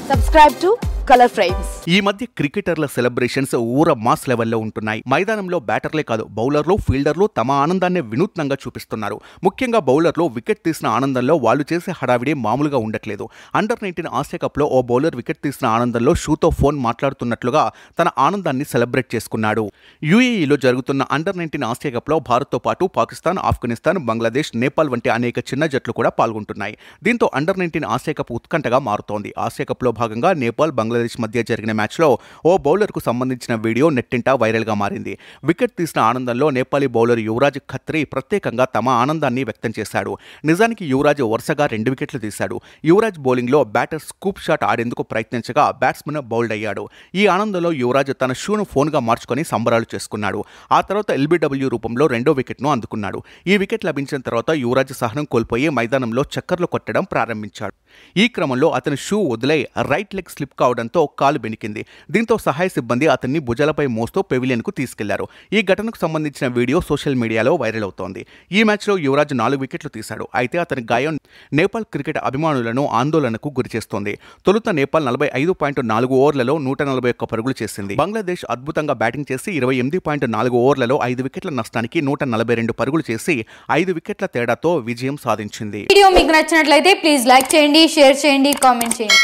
Subscribe to Color Frames. ఈ మధ్య క్రికెటర్ల celebrations ఊర మాస్ లెవెల్లో ఉంటున్నాయి. మైదానంలో బ్యాటర్లే కాదు, బౌలర్లు, ఫీల్డర్లు తమ ఆనందాన్ని వినూత్నంగా చూపిస్తున్నారు. ముఖ్యంగా బౌలర్లు వికెట్ తీసిన ఆనందంలో వాళ్ళు చేసే హడావిడి మామూలుగా ఉండట్లేదు. అండర్-19 ఆసియా కప్లో ఓ బౌలర్ వికెట్ తీసిన ఆనందంలో షూతో ఫోన్ మాట్లాడుతున్నట్లుగా తన ఆనందాన్ని సెలబ్రేట్ చేసుకున్నాడు. యూఏఈలో జరుగుతున్న అండర్-19 ఆసియా కప్లో భారత్తో పాటు పాకిస్తాన్, ఆఫ్ఘనిస్తాన్, బంగ్లాదేశ్, నేపాల్ వంటి అనేక చిన్న జట్లు కూడా పాల్గొంటున్నాయి. దీంతో అండర్-19 ఆసియా కప్ ఉత్కంఠగా మారుతోంది. ఆసియా కప్లో భాగంగా నేపాల్, బంగ్లాదేశ్ మధ్య జరిగిన మ్యాచ్లో ఓ బౌలర్కు సంబంధించిన వీడియో నెట్టింట వైరల్గా మారింది. వికెట్ తీసిన ఆనందంలో నేపాలీ బౌలర్ యువరాజ్ ఖత్రీ ప్రత్యేకంగా తమ ఆనందాన్ని వ్యక్తం చేశాడు. నిజానికి యువరాజ్ వరుసగా 2 వికెట్లు తీశాడు. యువరాజ్ బౌలింగ్లో బ్యాటర్ స్కూప్ షాట్ ఆడేందుకు ప్రయత్నించగా బ్యాట్స్మెన్ బౌల్డ్ అయ్యాడు. ఈ ఆనందంలో యువరాజ్ తన షూను ఫోన్గా మార్చుకొని సంబరాలు చేసుకున్నాడు. ఆ తర్వాత ఎల్బీడబ్ల్యూ రూపంలో 2వ వికెట్ను అందుకున్నాడు. ఈ వికెట్ లభించిన తర్వాత యువరాజ్ సహనం కోల్పోయి మైదానంలో చక్కర్లు కొట్టడం ప్రారంభించాడు. ఈ క్రమంలో అతని షూ వదిలై రైట్ లెగ్ స్లిప్ కావడంతో కాలు బెనికింది. దీంతో సహాయ సిబ్బంది అతన్ని భుజాలపై మోస్తూ పెవిలియన్కు తీసుకెళ్లారు. ఈ ఘటనకు సంబంధించిన వీడియో సోషల్ మీడియాలో వైరల్ అవుతోంది. ఈ మ్యాచ్లో యువరాజ్ 4 వికెట్లు తీశాడు. అయితే అతని గాయం నేపాల్ క్రికెట్ అభిమానులను ఆందోళనకు గురిచేస్తోంది. తొలుత నేపాల్ 45.4 ఓవర్లలో 141 పరుగులు చేసింది. బంగ్లాదేశ్ అద్భుతంగా బ్యాటింగ్ చేసి 28.4 ఓవర్లలో 5 వికెట్ల నష్టానికి 142 పరుగులు చేసి 5 వికెట్ల తేడాతో విజయం సాధించింది. వీడియో మీకు నచ్చినట్లయితే ప్లీజ్ లైక్ చేయండి, షేర్ చేయండి, కామెంట్ చేయండి.